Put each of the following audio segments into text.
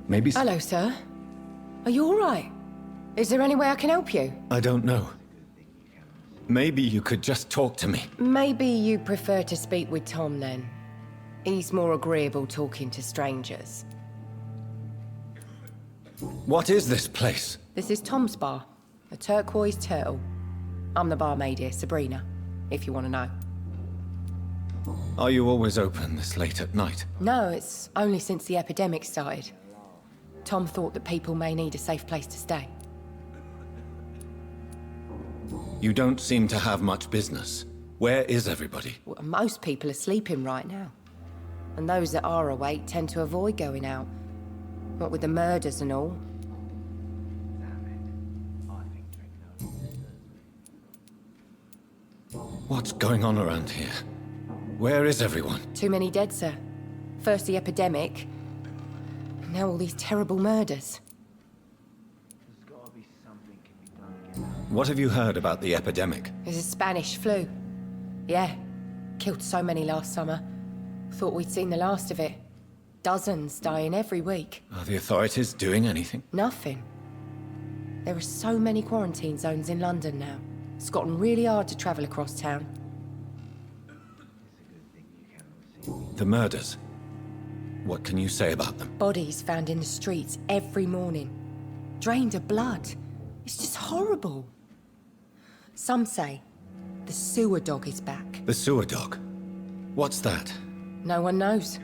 Maybe... Hello, sir. Are you all right? Is there any way I can help you? I don't know. Maybe you could just talk to me. Maybe you prefer to speak with Tom, then. He's more agreeable talking to strangers. What is this place? This is Tom's bar, a turquoise turtle. I'm the barmaid here, Sabrina, if you want to know. Are you always open this late at night? No, it's only since the epidemic started. Tom thought that people may need a safe place to stay. You don't seem to have much business. Where is everybody? Well, most people are sleeping right now. And those that are awake tend to avoid going out. What with the murders and all. What's going on around here? Where is everyone? Too many dead, sir. First the epidemic, now all these terrible murders. What have you heard about the epidemic? There's a Spanish flu. Yeah, killed so many last summer. Thought we'd seen the last of it. Dozens dying every week. Are the authorities doing anything? Nothing. There are so many quarantine zones in London now. It's gotten really hard to travel across town. The murders. What can you say about them? Bodies found in the streets every morning. Drained of blood. It's just horrible. Some say the sewer dog is back. The sewer dog? What's that? No one knows.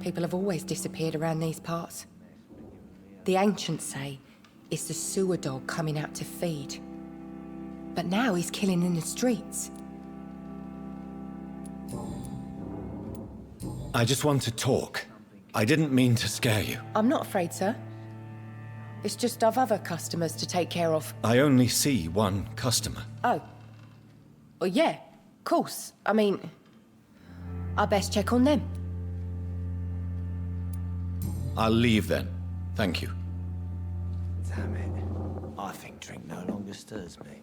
People have always disappeared around these parts. The ancients say it's the sewer dog coming out to feed. But now he's killing in the streets. I just want to talk. I didn't mean to scare you. I'm not afraid, sir. It's just I've other customers to take care of. I only see one customer. Oh. Well, yeah, of course. I mean, I best check on them. I'll leave then. Thank you. Damn it. I think drink no longer stirs me.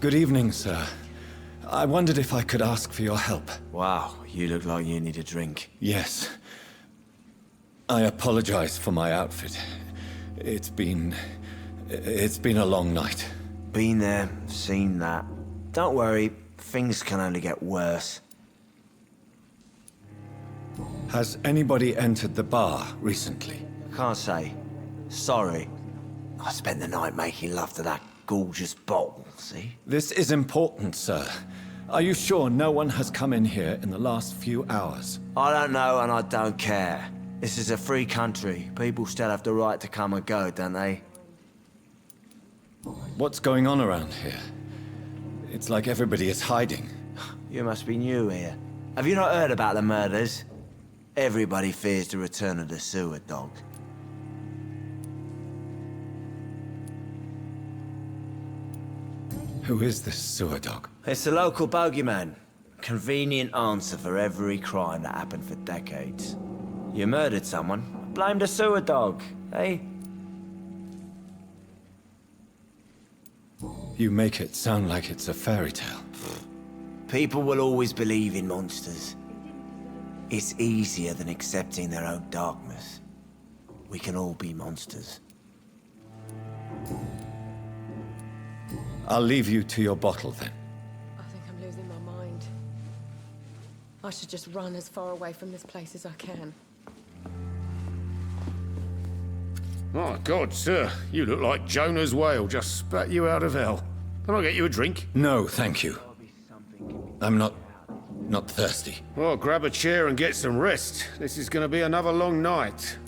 Good evening, sir. I wondered if I could ask for your help. Wow, you look like you need a drink. Yes. I apologize for my outfit. It's been a long night. Been there, seen that. Don't worry, things can only get worse. Has anybody entered the bar recently? Can't say. Sorry. I spent the night making love to that gorgeous bottle, see? This is important, sir. Are you sure no one has come in here in the last few hours? I don't know and I don't care. This is a free country. People still have the right to come and go, don't they? What's going on around here? It's like everybody is hiding. You must be new here. Have you not heard about the murders? Everybody fears the return of the sewer dog. Who is this sewer dog? It's the local bogeyman. Convenient answer for every crime that happened for decades. You murdered someone, blame the sewer dog, eh? You make it sound like it's a fairy tale. People will always believe in monsters. It's easier than accepting their own darkness. We can all be monsters. I'll leave you to your bottle then. I think I'm losing my mind. I should just run as far away from this place as I can. My God, sir, you look like Jonah's whale just spat you out of hell. Can I get you a drink? No, thank you. I'm not thirsty. Well, grab a chair and get some rest. This is going to be another long night.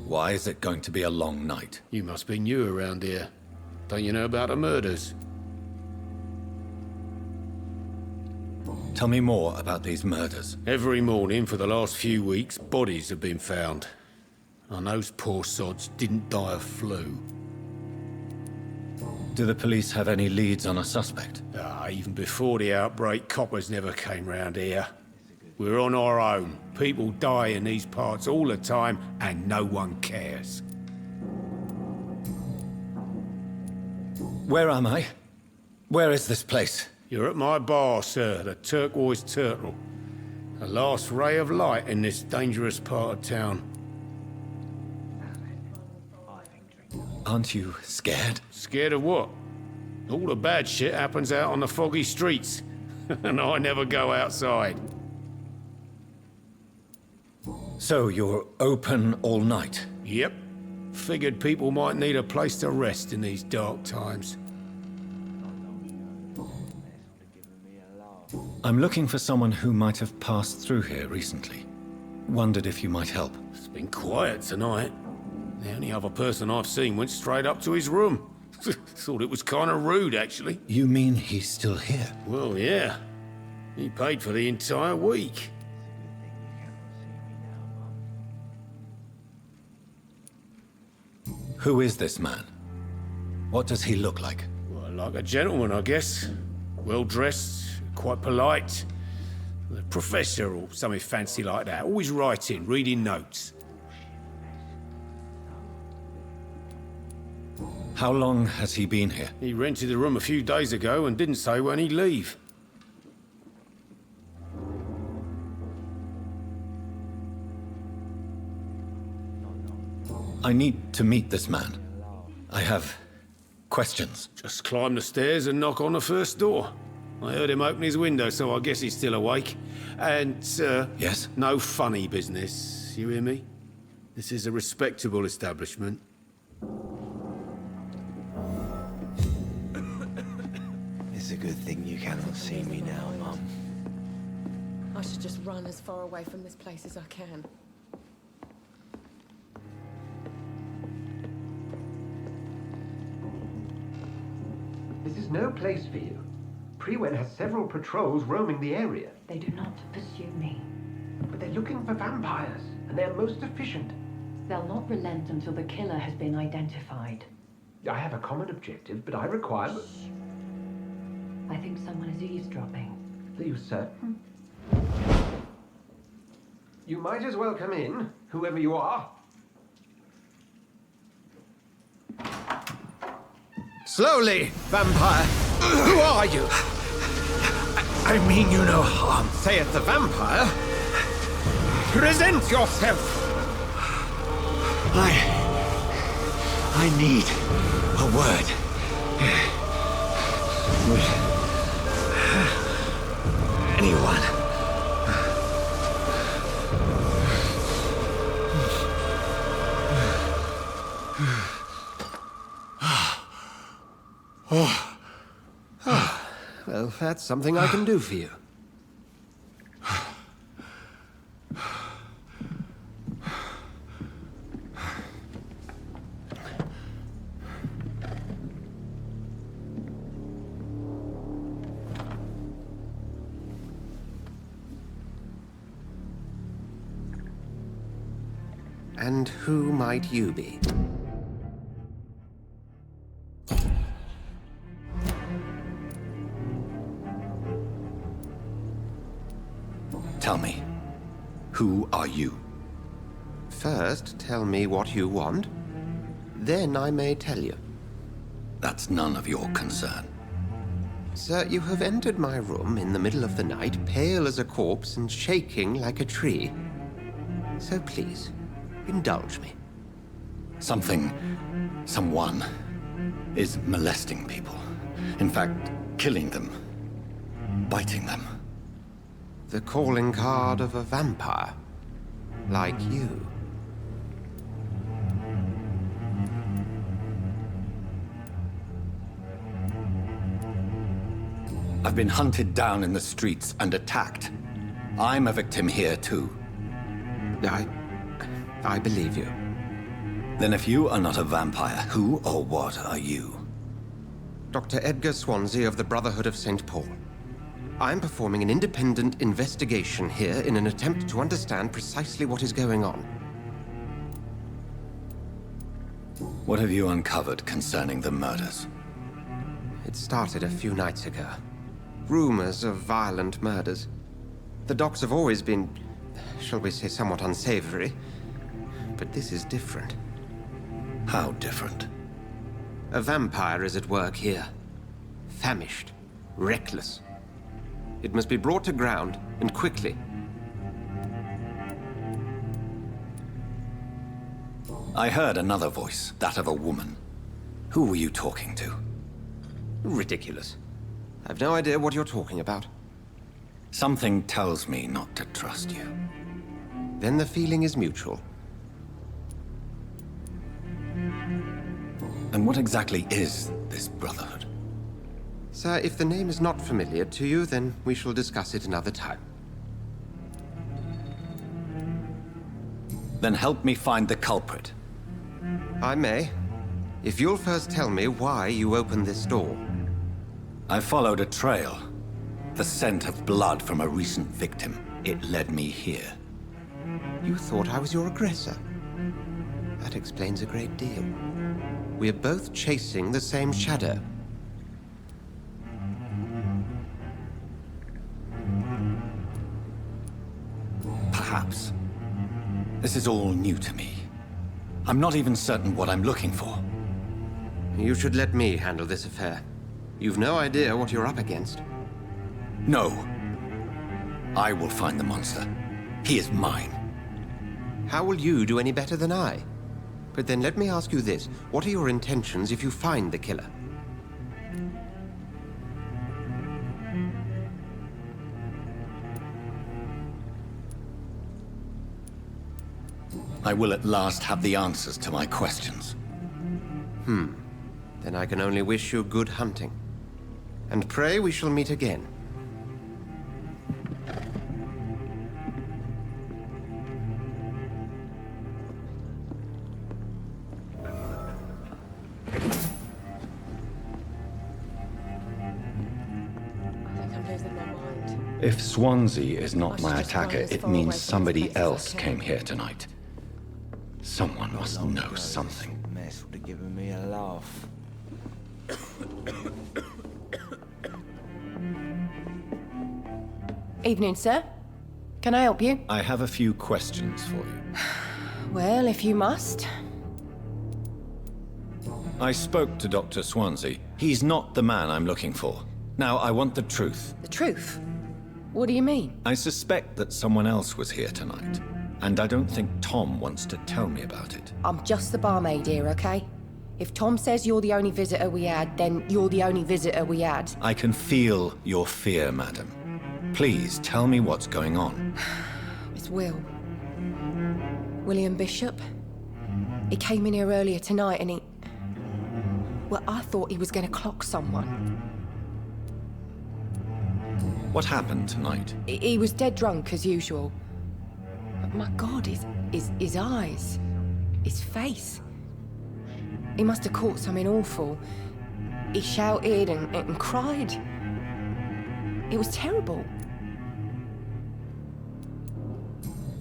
Why is it going to be a long night? You must be new around here. Don't you know about the murders? Tell me more about these murders. Every morning for the last few weeks, bodies have been found. And those poor sods didn't die of flu. Do the police have any leads on a suspect? Even before the outbreak, coppers never came round here. We're on our own. People die in these parts all the time, and no one cares. Where am I? Where is this place? You're at my bar, sir, the Turquoise Turtle. A last ray of light in this dangerous part of town. Aren't you scared? Scared of what? All the bad shit happens out on the foggy streets. And I never go outside. So you're open all night? Yep. Figured people might need a place to rest in these dark times. I'm looking for someone who might have passed through here recently. Wondered if you might help. It's been quiet tonight. The only other person I've seen went straight up to his room. Thought it was kind of rude, actually. You mean he's still here? Well, yeah. He paid for the entire week. Who is this man? What does he look like? Well, like a gentleman, I guess. Well-dressed, quite polite. A professor or something fancy like that. Always writing, reading notes. How long has he been here? He rented the room a few days ago and didn't say when he'd leave. I need to meet this man. I have questions. Just climb the stairs and knock on the first door. I heard him open his window, so I guess he's still awake. And, sir... Yes? No funny business, you hear me? This is a respectable establishment. It's a good thing you cannot see me now, Mum. I should just run as far away from this place as I can. This is no place for you. Prewen has several patrols roaming the area. They do not pursue me. But they're looking for vampires, and they're most efficient. They'll not relent until the killer has been identified. I have a common objective, but I require... I think someone is eavesdropping. Are you certain? You might as well come in, whoever you are. Slowly, vampire! Who are you? I mean you no harm. Saith the vampire. Present yourself! I need a word. Would anyone? Well, that's something I can do for you. And who might you be? Tell me, who are you? First, tell me what you want. Then I may tell you. That's none of your concern. Sir, you have entered my room in the middle of the night, pale as a corpse and shaking like a tree. So please, indulge me. Someone is molesting people. In fact, killing them. Biting them. The calling card of a vampire. Like you. I've been hunted down in the streets and attacked. I'm a victim here too. I believe you. Then if you are not a vampire, who or what are you? Dr. Edgar Swansea of the Brotherhood of St. Paul. I'm performing an independent investigation here in an attempt to understand precisely what is going on. What have you uncovered concerning the murders? It started a few nights ago. Rumors of violent murders. The docs have always been, shall we say, somewhat unsavory. But this is different. How different? A vampire is at work here. Famished. Reckless. It must be brought to ground, and quickly. I heard another voice, that of a woman. Who were you talking to? Ridiculous. I've no idea what you're talking about. Something tells me not to trust you. Then the feeling is mutual. And what exactly is this Brotherhood? Sir, if the name is not familiar to you, then we shall discuss it another time. Then help me find the culprit. I may, if you'll first tell me why you opened this door. I followed a trail. The scent of blood from a recent victim. It led me here. You thought I was your aggressor. That explains a great deal. We're both chasing the same shadow. Perhaps. This is all new to me. I'm not even certain what I'm looking for. You should let me handle this affair. You've no idea what you're up against. No. I will find the monster. He is mine. How will you do any better than I? But then let me ask you this. What are your intentions if you find the killer? I will at last have the answers to my questions. Then I can only wish you good hunting. And pray we shall meet again. If Swansea is not I my should just run attacker, as it far away means from this somebody place as I else can. came here tonight. Someone must know something. This mess would have given me a laugh. Evening, sir. Can I help you? I have a few questions for you. Well, if you must. I spoke to Dr. Swansea. He's not the man I'm looking for. Now, I want the truth. The truth? What do you mean? I suspect that someone else was here tonight, and I don't think Tom wants to tell me about it. I'm just the barmaid here, okay? If Tom says you're the only visitor we had, then you're the only visitor we had. I can feel your fear, madam. Please tell me what's going on. It's Will. William Bishop. He came in here earlier tonight and he... Well, I thought he was going to clock someone. What happened tonight? He was dead drunk, as usual. But my God, his eyes, his face. He must have caught something awful. He shouted and cried. It was terrible.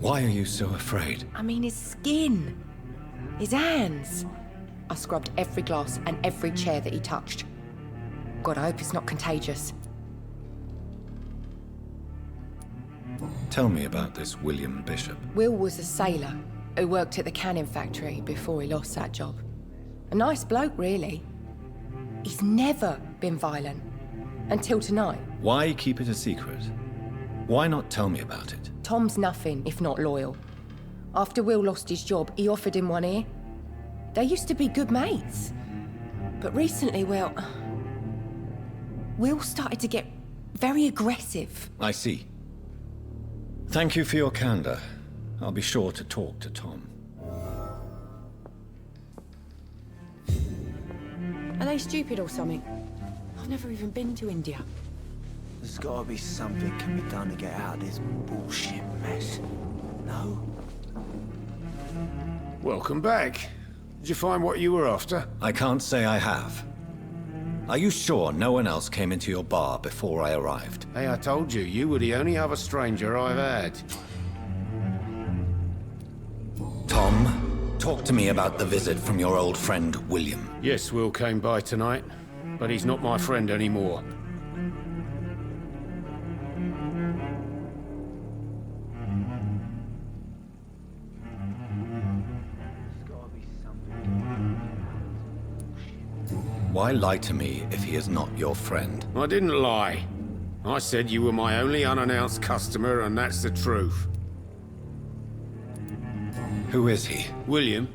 Why are you so afraid? I mean, his skin, his hands. I scrubbed every glass and every chair that he touched. God, I hope it's not contagious. Tell me about this William Bishop. Will was a sailor who worked at the canning factory before he lost that job. A nice bloke, really. He's never been violent. Until tonight. Why keep it a secret? Why not tell me about it? Tom's nothing if not loyal. After Will lost his job, he offered him one ear. They used to be good mates. But recently, well... Will started to get very aggressive. I see. Thank you for your candor. I'll be sure to talk to Tom. Are they stupid or something? I've never even been to India. There's gotta be something can be done to get out of this bullshit mess. No? Welcome back. Did you find what you were after? I can't say I have. Are you sure no one else came into your bar before I arrived? Hey, I told you, you were the only other stranger I've had. Tom, talk to me about the visit from your old friend, William. Yes, Will came by tonight, but he's not my friend anymore. Why lie to me if he is not your friend? I didn't lie. I said you were my only unannounced customer, and that's the truth. Who is he? William,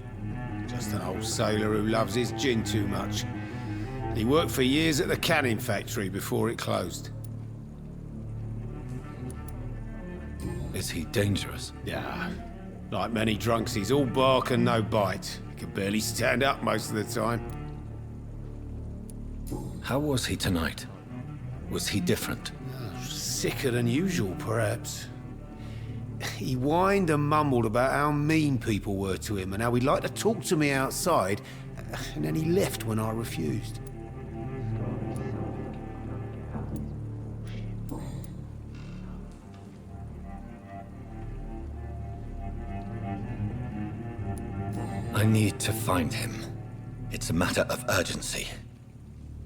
Just an old sailor who loves his gin too much. He worked for years at the canning factory before it closed. Is he dangerous? Yeah. Like many drunks, he's all bark and no bite. He can barely stand up most of the time. How was he tonight? Was he different? Sicker than usual, perhaps. He whined and mumbled about how mean people were to him and how he'd like to talk to me outside, and then he left when I refused. I need to find him. It's a matter of urgency.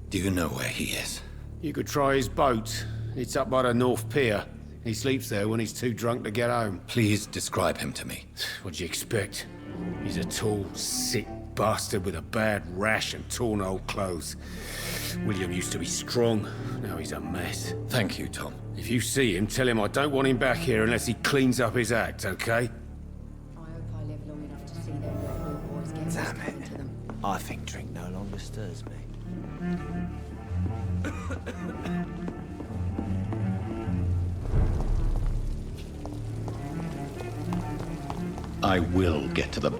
Do you know where he is? You could try his boat. It's up by the North Pier. He sleeps there when he's too drunk to get home. Please describe him to me. What'd you expect? He's a tall, sick bastard with a bad rash and torn old clothes. William used to be strong. Now he's a mess. Thank you, Tom. If you see him, tell him I don't want him back here unless he cleans up his act, okay? I hope I live long enough to see them Red Bull boys get what's Damn coming it. to them. I think drink no longer stirs me. I will get to the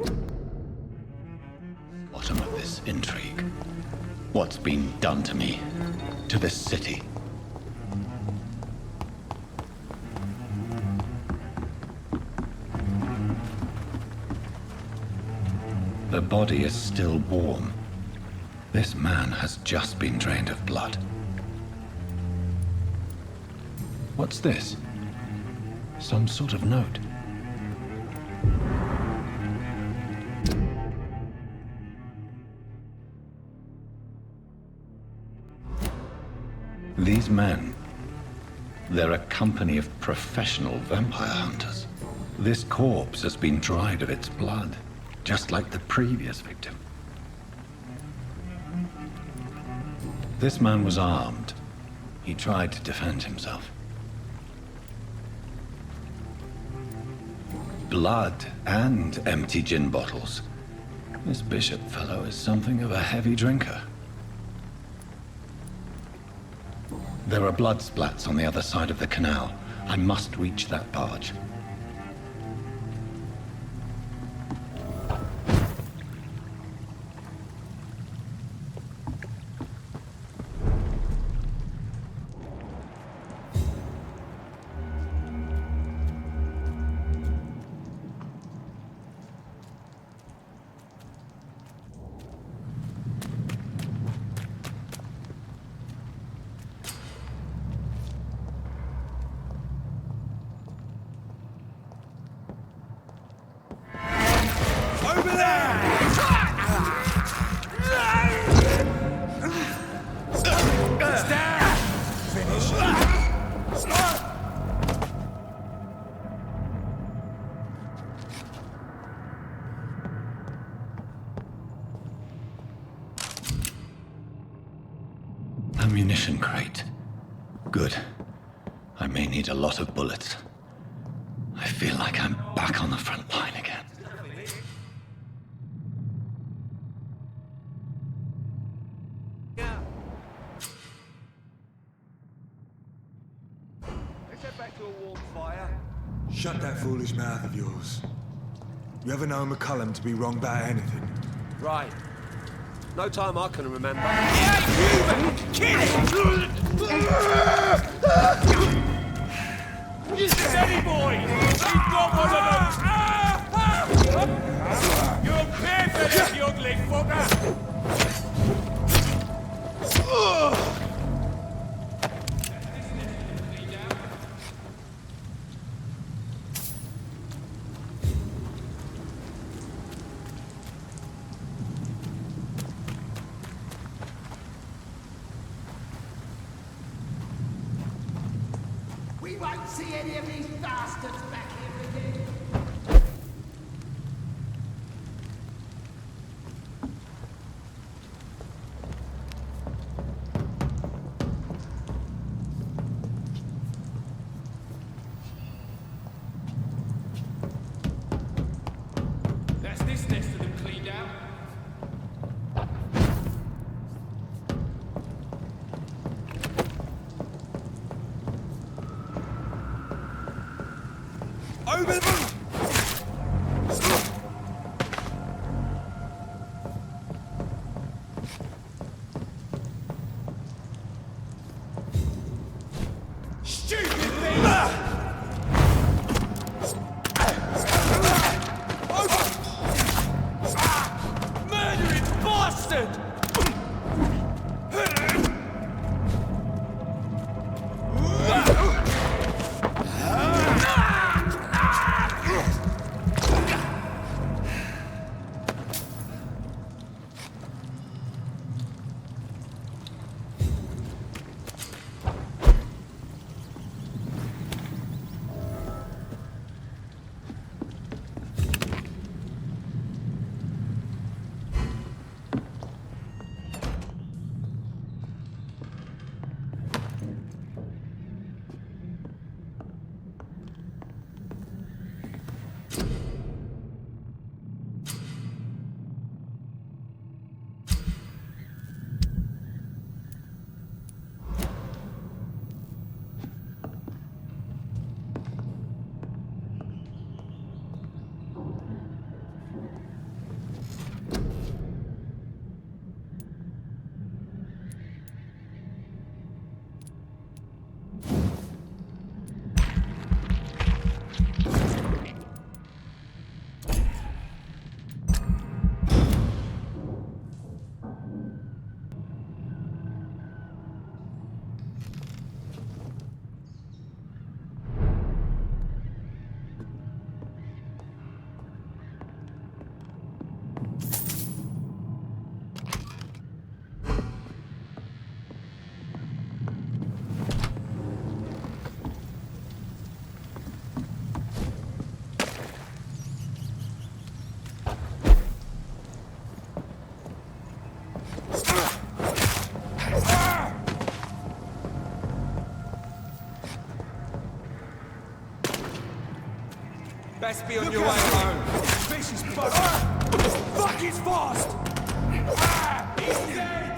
bottom of this intrigue. What's been done to me, to this city. The body is still warm. This man has just been drained of blood. What's this? Some sort of note. These men, they're a company of professional vampire hunters. This corpse has been dried of its blood, just like the previous victim. This man was armed. He tried to defend himself. Blood and empty gin bottles. This bishop fellow is something of a heavy drinker. There are blood splats on the other side of the canal. I must reach that barge. Ammunition crate. Good. I may need a lot of bullets. I feel like I'm back on the front line again. Let's head back to a warm fire. Shut that foolish mouth of yours. You ever know McCullum to be wrong about anything? Right. No time I can remember. Steady, boy! You've got one of them! You're paid for this, you ugly fucker! We won't see any of these bastards back here again. That's this nest of them cleaned out. Best be on your way home. Fish is buzzing. Fuck, he's fast! He's dead!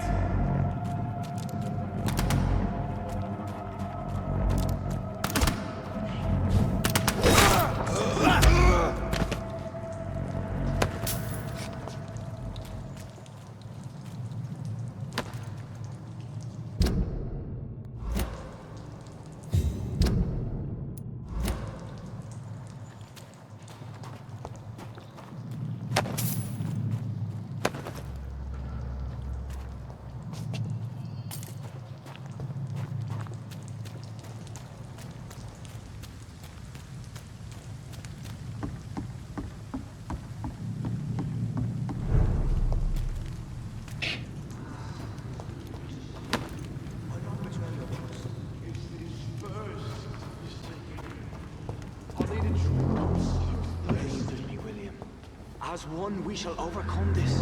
As one, we shall overcome this.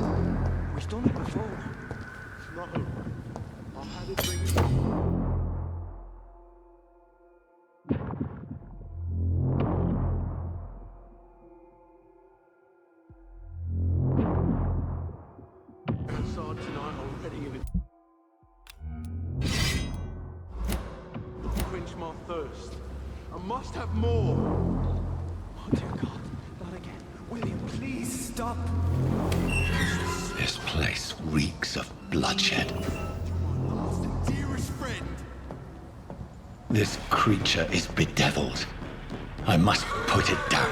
We've done it before. No. I had it bring tonight already. Quench my thirst. I must have more. Oh dear God, not again. William, please stop. This place reeks of bloodshed. Dearest friend. This creature is bedeviled. I must put it down.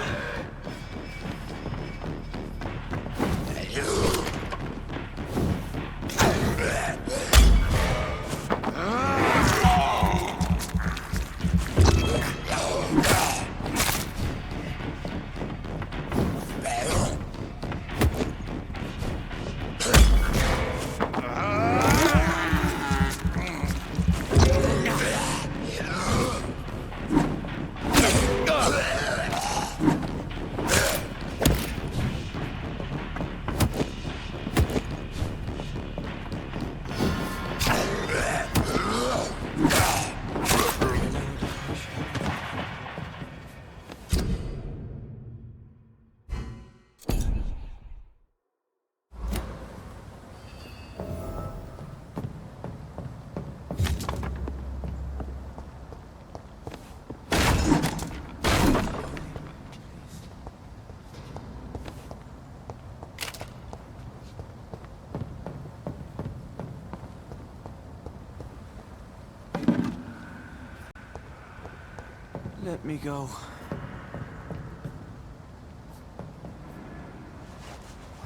Let me go.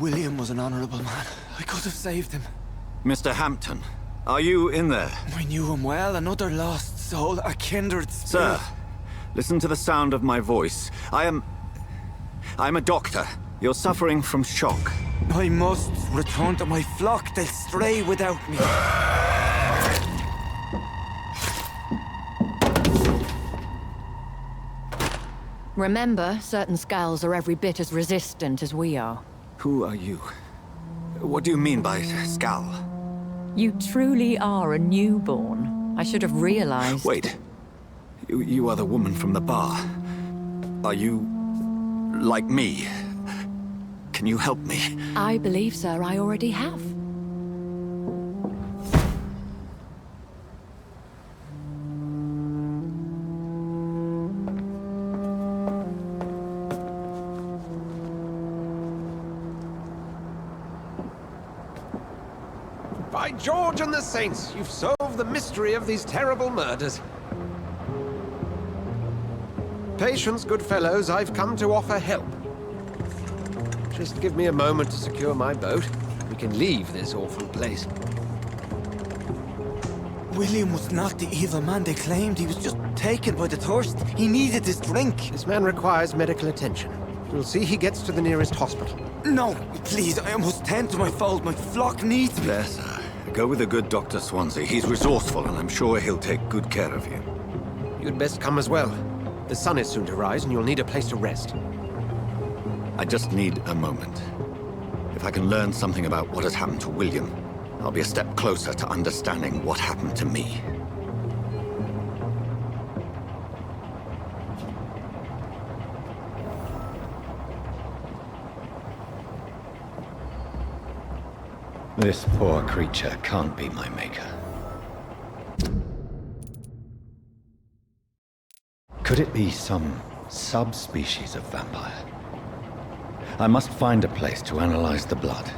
William was an honorable man. I could have saved him. Mr. Hampton, are you in there? I knew him well, another lost soul, a kindred spirit. Sir, listen to the sound of my voice. I'm a doctor. You're suffering from shock. I must return to my flock. They'll stray without me. Remember, certain skulls are every bit as resistant as we are. Who are you? What do you mean by skull? You truly are a newborn. I should have realized. Wait. You are the woman from the bar. Are you... like me? Can you help me? I believe, sir, I already have. By George and the Saints, you've solved the mystery of these terrible murders. Patience, good fellows, I've come to offer help. Just give me a moment to secure my boat. We can leave this awful place. William was not the evil man they claimed. He was just taken by the thirst. He needed this drink. This man requires medical attention. We'll see he gets to the nearest hospital. No, please, I must tend to my fold. My flock needs me. There, sir. Go with the good Dr. Swansea. He's resourceful, and I'm sure he'll take good care of you. You'd best come as well. The sun is soon to rise, and you'll need a place to rest. I just need a moment. If I can learn something about what has happened to William, I'll be a step closer to understanding what happened to me. This poor creature can't be my maker. Could it be some subspecies of vampire? I must find a place to analyze the blood.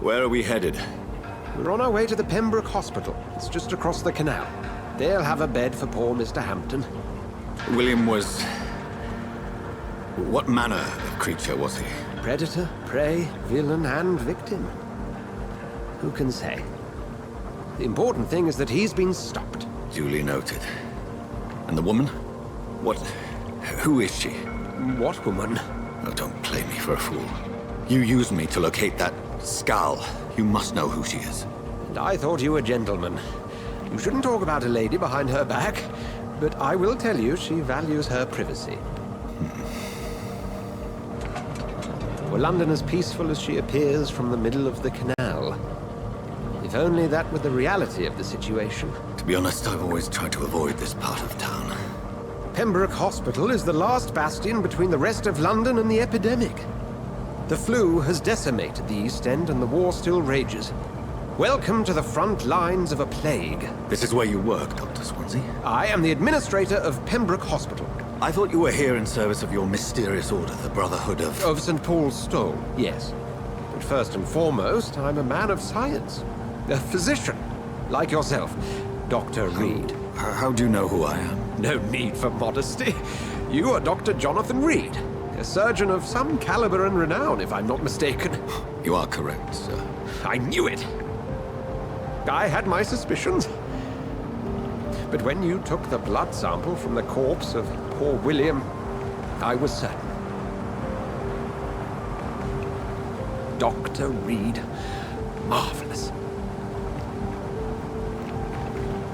Where are we headed? We're on our way to the Pembroke Hospital. It's just across the canal. They'll have a bed for poor Mr. Hampton. William was... what manner of creature was he? Predator, prey, villain, and victim. Who can say? The important thing is that he's been stopped. Duly noted. And the woman? What... who is she? What woman? Oh, don't play me for a fool. You used me to locate that skull. You must know who she is. And I thought you a gentleman. You shouldn't talk about a lady behind her back, but I will tell you she values her privacy. Were London as peaceful as she appears from the middle of the canal? If only that were the reality of the situation. To be honest, I've always tried to avoid this part of town. Pembroke Hospital is the last bastion between the rest of London and the epidemic. The flu has decimated the East End and the war still rages. Welcome to the front lines of a plague. This is where you work, Dr. Swansea? I am the administrator of Pembroke Hospital. I thought you were here in service of your mysterious order, the Brotherhood of... Of St. Paul's Stole, yes. But first and foremost, I'm a man of science. A physician, like yourself, Dr. Reed. How do you know who I am? No need for modesty. You are Dr. Jonathan Reed, a surgeon of some caliber and renown, if I'm not mistaken. You are correct, sir. I knew it. I had my suspicions. But when you took the blood sample from the corpse of poor William, I was certain. Dr. Reed. Marvelous.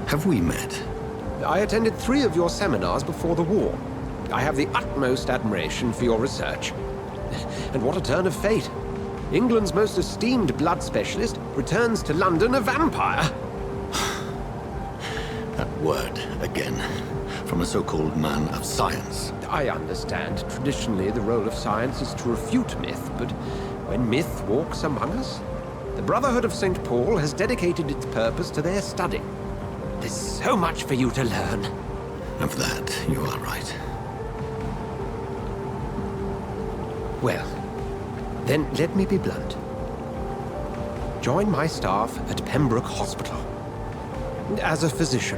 Have we met? I attended 3 of your seminars before the war. I have the utmost admiration for your research. And what a turn of fate. England's most esteemed blood specialist returns to London a vampire. That word again. From a so-called man of science. I understand. Traditionally, the role of science is to refute myth, but when myth walks among us, the Brotherhood of St. Paul has dedicated its purpose to their study. There's so much for you to learn. Of that, you are right. Well, then let me be blunt. Join my staff at Pembroke Hospital. As a physician.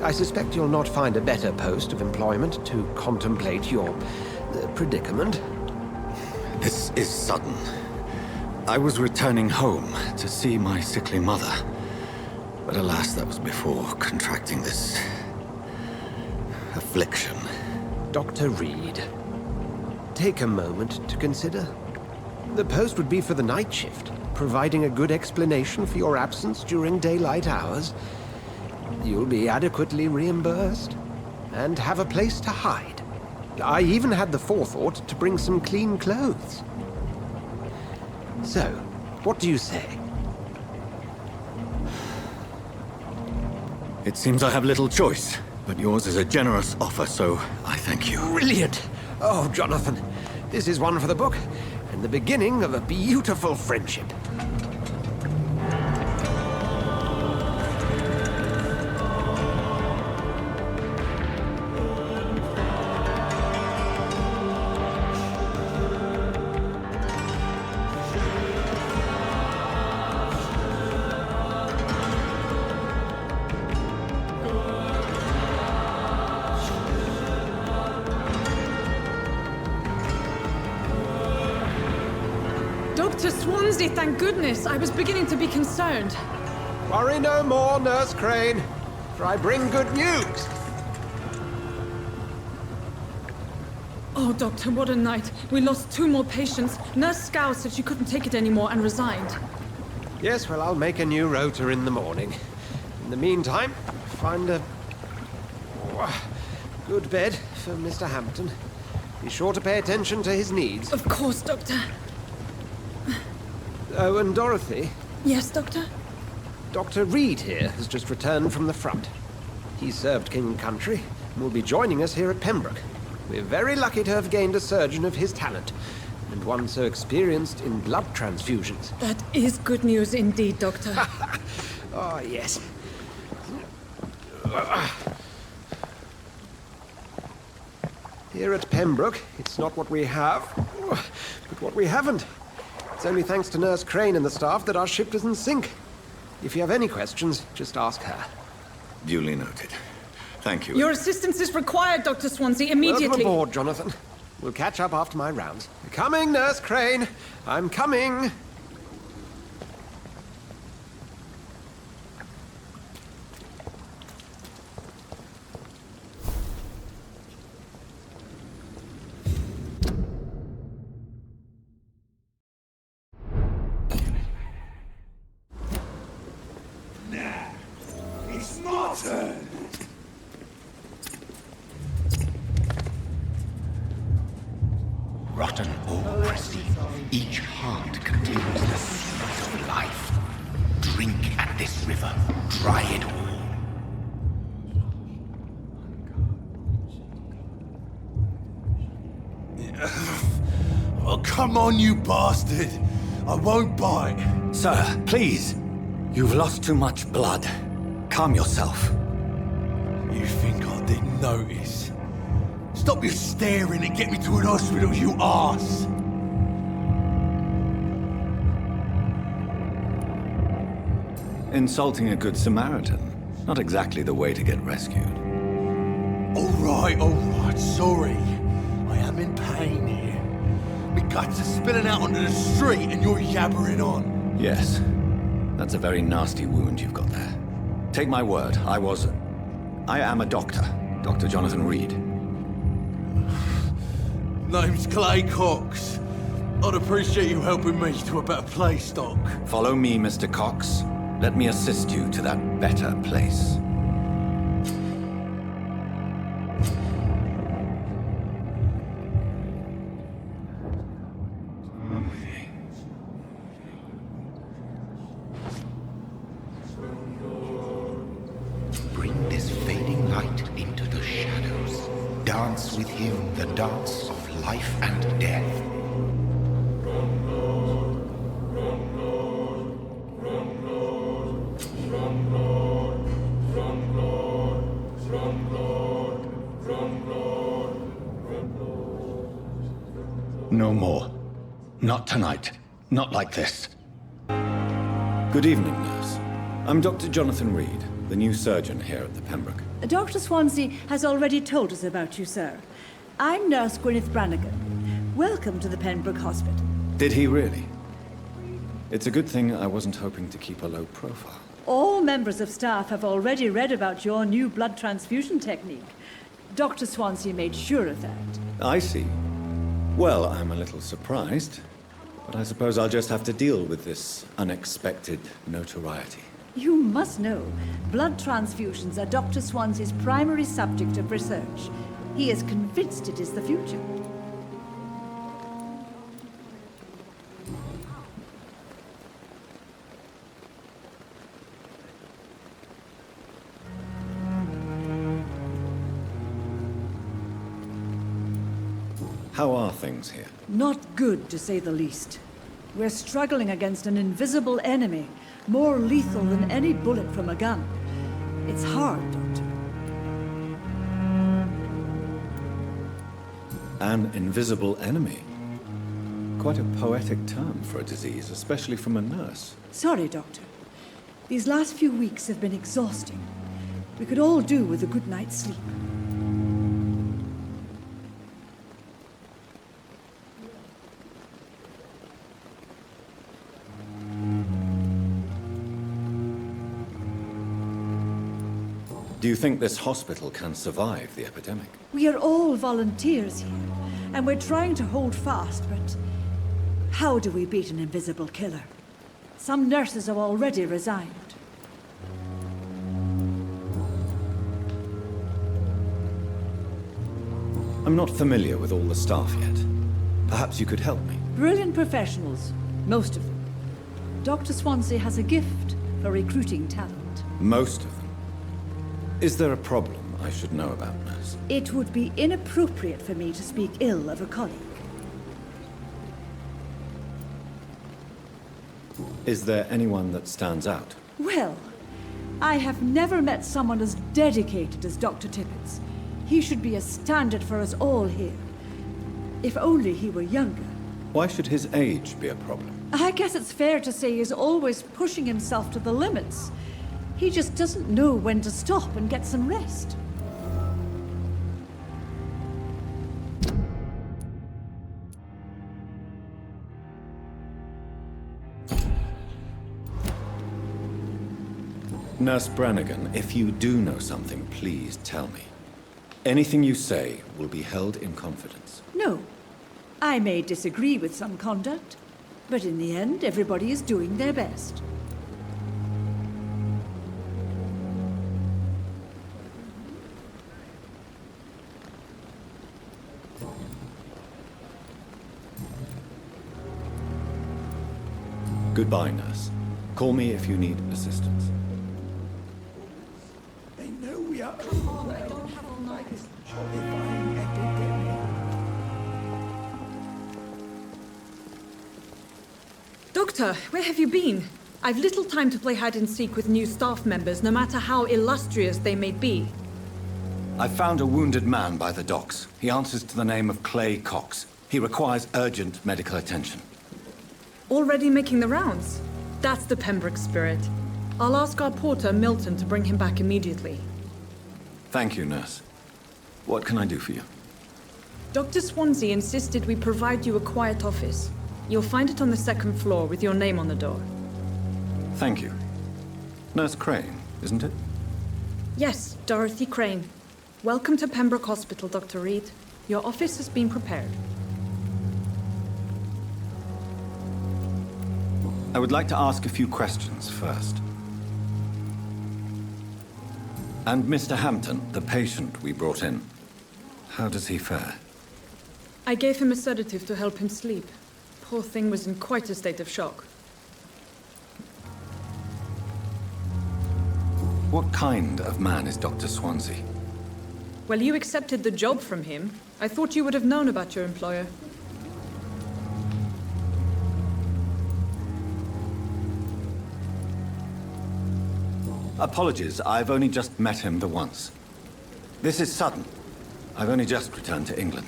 I suspect you'll not find a better post of employment to contemplate your predicament. This is sudden. I was returning home to see my sickly mother. But alas, that was before contracting this affliction. Dr. Reed, take a moment to consider. The post would be for the night shift, providing a good explanation for your absence during daylight hours. You'll be adequately reimbursed, and have a place to hide. I even had the forethought to bring some clean clothes. So, what do you say? It seems I have little choice, but yours is a generous offer, so I thank you. Brilliant! Oh, Jonathan, this is one for the book, and the beginning of a beautiful friendship. Dr. Swansea, thank goodness. I was beginning to be concerned. Worry no more, Nurse Crane, for I bring good news. Oh, Doctor, what a night. We lost 2 more patients. Nurse Scow said she couldn't take it anymore and resigned. Yes, well, I'll make a new rota in the morning. In the meantime, find a good bed for Mr. Hampton. Be sure to pay attention to his needs. Of course, Doctor. Oh, and Dorothy? Yes, Doctor? Dr. Reed here has just returned from the front. He served King and Country and will be joining us here at Pembroke. We're very lucky to have gained a surgeon of his talent, and one so experienced in blood transfusions. That is good news indeed, Doctor. Oh, yes. Here at Pembroke, it's not what we have, but what we haven't. It's only thanks to Nurse Crane and the staff that our ship doesn't sink. If you have any questions, just ask her. Duly noted. Thank you. Your assistance is required, Dr. Swansea, immediately. Welcome aboard, Jonathan. We'll catch up after my rounds. Coming, Nurse Crane. I'm coming. It's my turn! Rotten or crusty, each heart contains the secret of life. Drink at this river, dry it all. Oh, come on, you bastard! I won't bite! Sir, please. You've lost too much blood. Calm yourself. You think I didn't notice? Stop your staring and get me to an hospital, you arse! Insulting a good Samaritan. Not exactly the way to get rescued. Alright, sorry. I am in pain here. My guts are spilling out onto the street and you're yabbering on. Yes. That's a very nasty wound you've got there. Take my word, I am a doctor. Dr. Jonathan Reed. Name's Clay Cox. I'd appreciate you helping me to a better place, Doc. Follow me, Mr. Cox. Let me assist you to that better place. dance with him the dance of life and death. No more. Not tonight. Not like this. Good evening, nurse. I'm Dr. Jonathan Reed, the new surgeon here at the Pembroke. Dr. Swansea has already told us about you, sir. I'm Nurse Gwyneth Brannigan. Welcome to the Pembroke Hospital. Did he really? It's a good thing I wasn't hoping to keep a low profile. All members of staff have already read about your new blood transfusion technique. Dr. Swansea made sure of that. I see. Well, I'm a little surprised, but I suppose I'll just have to deal with this unexpected notoriety. You must know, blood transfusions are Dr. Swansea's primary subject of research. He is convinced it is the future. How are things here? Not good, to say the least. We're struggling against an invisible enemy, more lethal than any bullet from a gun. It's hard, Doctor. An invisible enemy? Quite a poetic term for a disease, especially from a nurse. Sorry, Doctor. These last few weeks have been exhausting. We could all do with a good night's sleep. Do you think this hospital can survive the epidemic? We are all volunteers here, and we're trying to hold fast, but how do we beat an invisible killer? Some nurses have already resigned. I'm not familiar with all the staff yet. Perhaps you could help me. Brilliant professionals, most of them. Dr. Swansea has a gift for recruiting talent. Most of them? Is there a problem I should know about, nurse? It would be inappropriate for me to speak ill of a colleague. Is there anyone that stands out? Well, I have never met someone as dedicated as Dr. Tippett. He should be a standard for us all here. If only he were younger. Why should his age be a problem? I guess it's fair to say he's always pushing himself to the limits. He just doesn't know when to stop and get some rest. Nurse Brannigan, if you do know something, please tell me. Anything you say will be held in confidence. No. I may disagree with some conduct, but in the end, everybody is doing their best. Goodbye, nurse. Call me if you need assistance. They know we are overwhelmed by this horrifying epidemic. Doctor, where have you been? I've little time to play hide and seek with new staff members, no matter how illustrious they may be. I found a wounded man by the docks. He answers to the name of Clay Cox. He requires urgent medical attention. Already making the rounds? That's the Pembroke spirit. I'll ask our porter, Milton, to bring him back immediately. Thank you, nurse. What can I do for you? Dr. Swansea insisted we provide you a quiet office. You'll find it on the second floor with your name on the door. Thank you. Nurse Crane, isn't it? Yes, Dorothy Crane. Welcome to Pembroke Hospital, Dr. Reed. Your office has been prepared. I would like to ask a few questions first. And Mr. Hampton, the patient we brought in, how does he fare? I gave him a sedative to help him sleep. Poor thing was in quite a state of shock. What kind of man is Dr. Swansea? Well, you accepted the job from him. I thought you would have known about your employer. Apologies, I've only just met him the once. This is sudden. I've only just returned to England.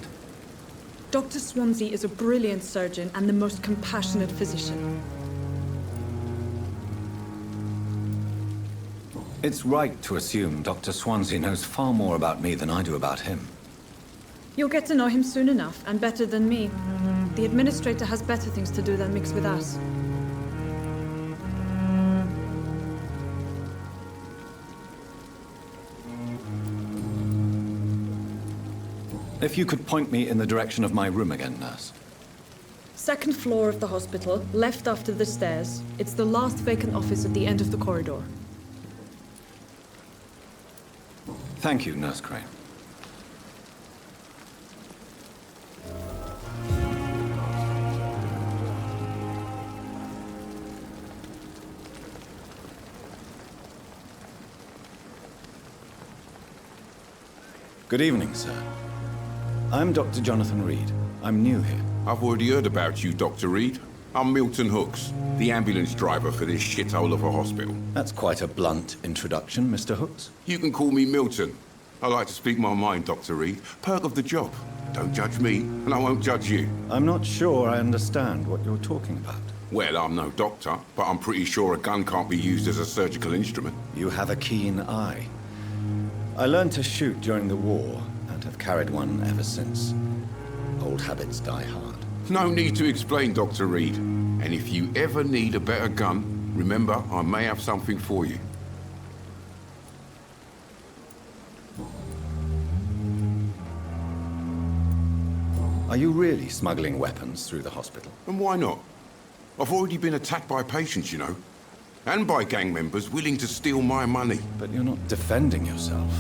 Dr. Swansea is a brilliant surgeon and the most compassionate physician. It's right to assume Dr. Swansea knows far more about me than I do about him. You'll get to know him soon enough, and better than me. The administrator has better things to do than mix with us. If you could point me in the direction of my room again, nurse. Second floor of the hospital, left after the stairs. It's the last vacant office at the end of the corridor. Thank you, Nurse Crane. Good evening, sir. I'm Dr. Jonathan Reed. I'm new here. I've already heard about you, Dr. Reed. I'm Milton Hooks, the ambulance driver for this shithole of a hospital. That's quite a blunt introduction, Mr. Hooks. You can call me Milton. I like to speak my mind, Dr. Reed. Perk of the job. Don't judge me, and I won't judge you. I'm not sure I understand what you're talking about. Well, I'm no doctor, but I'm pretty sure a gun can't be used as a surgical instrument. You have a keen eye. I learned to shoot during the war, and have carried one ever since. Old habits die hard. No need to explain, Dr. Reed. And if you ever need a better gun, remember, I may have something for you. Are you really smuggling weapons through the hospital? And why not? I've already been attacked by patients, you know. And by gang members willing to steal my money. But you're not defending yourself.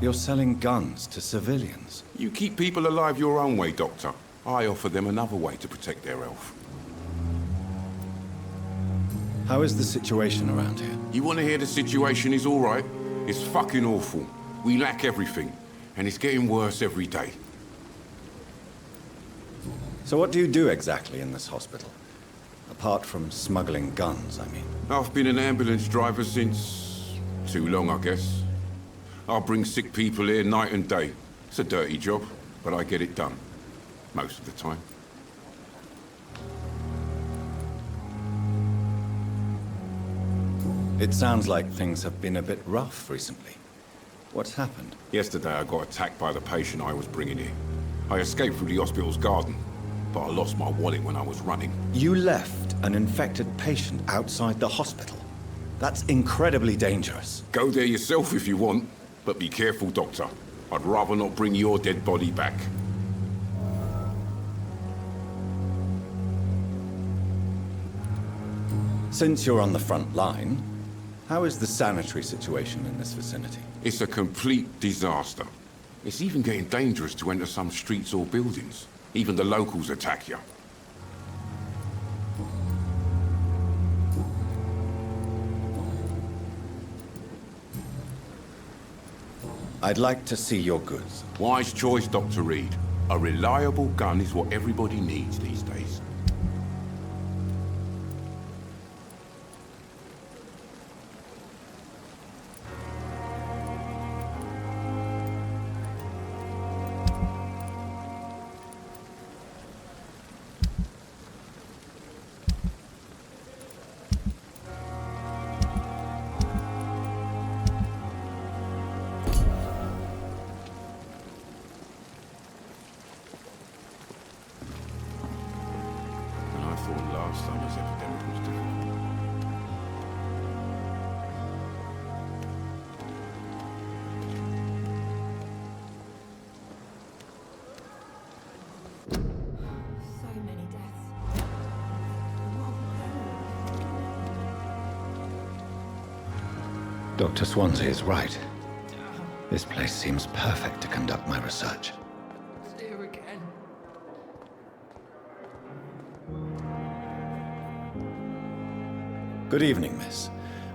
You're selling guns to civilians. You keep people alive your own way, Doctor. I offer them another way to protect their health. How is the situation around here? You want to hear the situation is all right? It's fucking awful. We lack everything. And it's getting worse every day. So what do you do exactly in this hospital? Apart from smuggling guns, I mean. I've been an ambulance driver since... too long, I guess. I bring sick people here night and day. It's a dirty job, but I get it done. Most of the time. It sounds like things have been a bit rough recently. What's happened? Yesterday I got attacked by the patient I was bringing here. I escaped through the hospital's garden, but I lost my wallet when I was running. You left an infected patient outside the hospital? That's incredibly dangerous. Go there yourself if you want, but be careful, Doctor. I'd rather not bring your dead body back. Since you're on the front line, how is the sanitary situation in this vicinity? It's a complete disaster. It's even getting dangerous to enter some streets or buildings. Even the locals attack you. I'd like to see your goods. Wise choice, Dr. Reed. A reliable gun is what everybody needs these days. Last summer's epidemic was different. So many deaths. Dr. Swansea is right. This place seems perfect to conduct my research. Here again. Good evening, miss.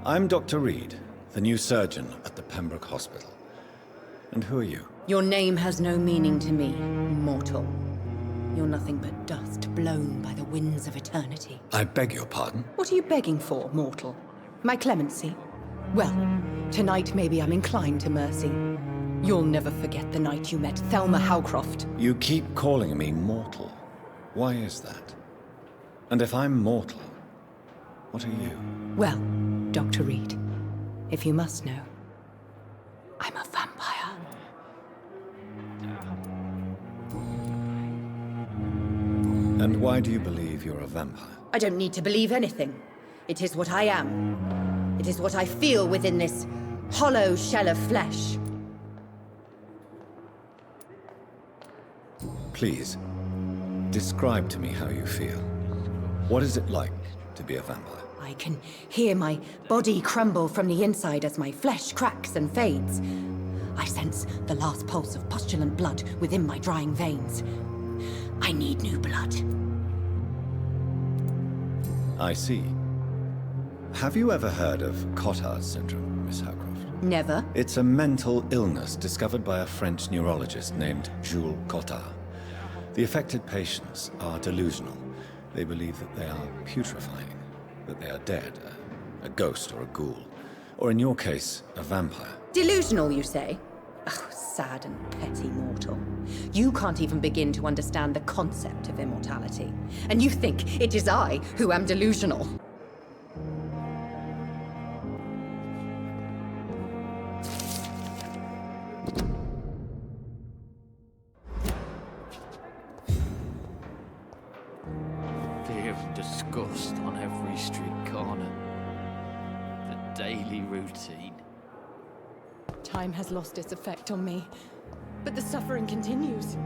I'm Dr. Reed, the new surgeon at the Pembroke Hospital. And who are you? Your name has no meaning to me, mortal. You're nothing but dust blown by the winds of eternity. I beg your pardon? What are you begging for, mortal? My clemency? Well, tonight maybe I'm inclined to mercy. You'll never forget the night you met Thelma Howcroft. You keep calling me mortal. Why is that? And if I'm mortal, what are you? Well, Dr. Reed, if you must know, I'm a vampire. And why do you believe you're a vampire? I don't need to believe anything. It is what I am. It is what I feel within this hollow shell of flesh. Please, describe to me how you feel. What is it like to be a vampire? I can hear my body crumble from the inside as my flesh cracks and fades. I sense the last pulse of pustulant blood within my drying veins. I need new blood. I see. Have you ever heard of Cotard's syndrome, Miss Howcroft? Never. It's a mental illness discovered by a French neurologist named Jules Cotard. The affected patients are delusional. They believe that they are putrefying, that they are dead, a ghost or a ghoul, or in your case, a vampire. Delusional, you say? Oh, sad and petty mortal. You can't even begin to understand the concept of immortality. And you think it is I who am delusional. Fear and disgust on every street corner. The daily routine. Time has lost its effect on me, but the suffering continues.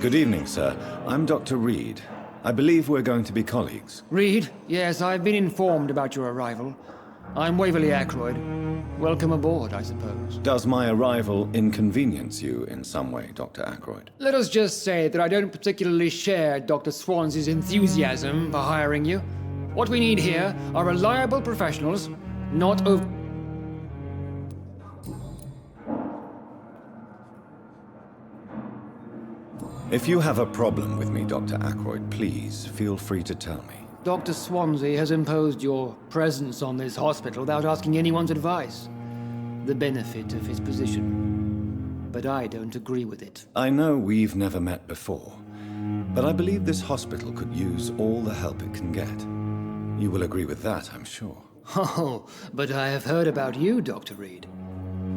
Good evening, sir. I'm Dr. Reed. I believe we're going to be colleagues. Reed? Yes, I've been informed about your arrival. I'm Waverly Ackroyd. Welcome aboard, I suppose. Does my arrival inconvenience you in some way, Dr. Ackroyd? Let us just say that I don't particularly share Dr. Swansey's enthusiasm for hiring you. What we need here are reliable professionals, not over... If you have a problem with me, Dr. Ackroyd, please feel free to tell me. Dr. Swansey has imposed your presence on this hospital without asking anyone's advice. The benefit of his position. But I don't agree with it. I know we've never met before, but I believe this hospital could use all the help it can get. You will agree with that, I'm sure. Oh, but I have heard about you, Dr. Reed.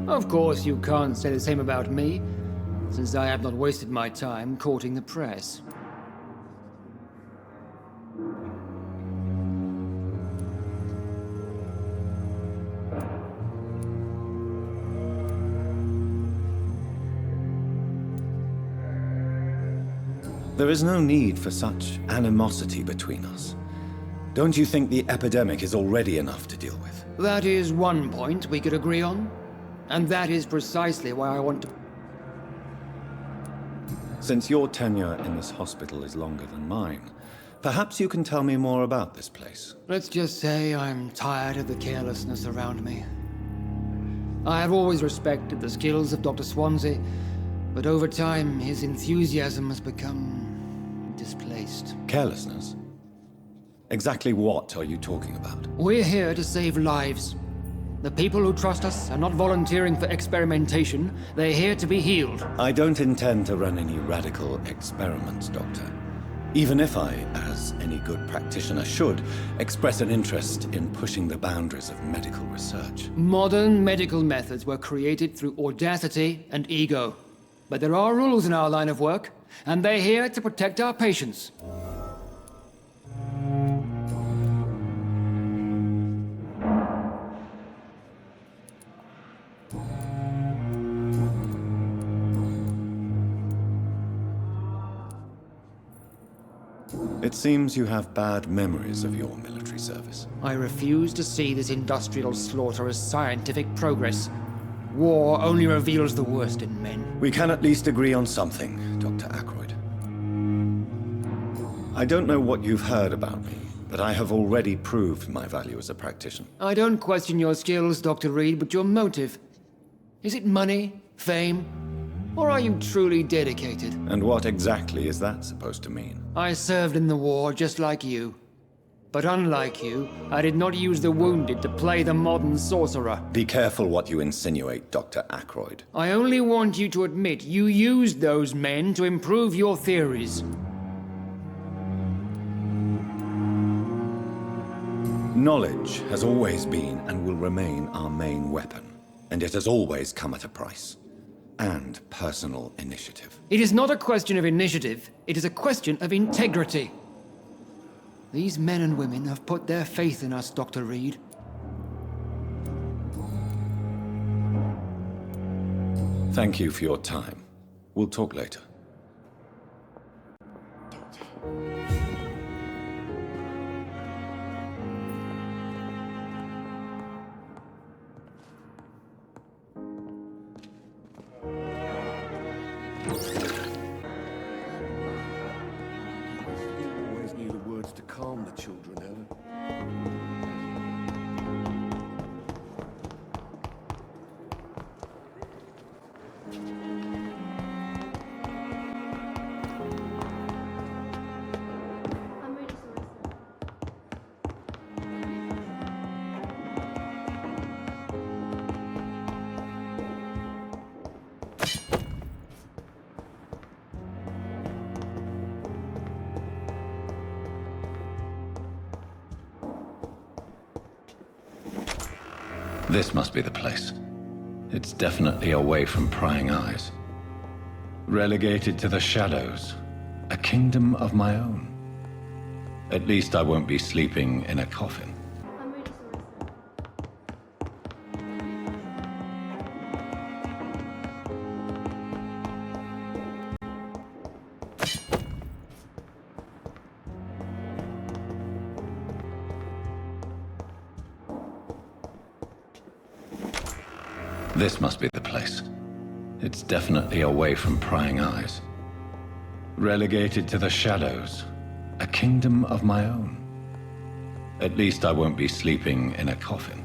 Of course, you can't say the same about me, since I have not wasted my time courting the press. There is no need for such animosity between us. Don't you think the epidemic is already enough to deal with? That is one point we could agree on. And that is precisely why I want to... Since your tenure in this hospital is longer than mine, perhaps you can tell me more about this place. Let's just say I'm tired of the carelessness around me. I have always respected the skills of Dr. Swansey, but over time his enthusiasm has become displaced. Carelessness? Exactly what are you talking about? We're here to save lives. The people who trust us are not volunteering for experimentation. They're here to be healed. I don't intend to run any radical experiments, Doctor. Even if I, as any good practitioner should, express an interest in pushing the boundaries of medical research. Modern medical methods were created through audacity and ego. But there are rules in our line of work, and they're here to protect our patients. It seems you have bad memories of your military service. I refuse to see this industrial slaughter as scientific progress. War only reveals the worst in men. We can at least agree on something, Dr. Ackroyd. I don't know what you've heard about me, but I have already proved my value as a practitioner. I don't question your skills, Dr. Reed, but your motive. Is it money, fame, or are you truly dedicated? And what exactly is that supposed to mean? I served in the war just like you. But unlike you, I did not use the wounded to play the modern sorcerer. Be careful what you insinuate, Dr. Ackroyd. I only want you to admit you used those men to improve your theories. Knowledge has always been and will remain our main weapon. And it has always come at a price. And personal initiative. It is not a question of initiative. It is a question of integrity. These men and women have put their faith in us, Dr. Reed. Thank you for your time. We'll talk later. To calm the children, Helen. This must be the place. It's definitely away from prying eyes. Relegated to the shadows. A kingdom of my own. At least I won't be sleeping in a coffin. This must be the place. It's definitely away from prying eyes. Relegated to the shadows. A kingdom of my own. At least I won't be sleeping in a coffin.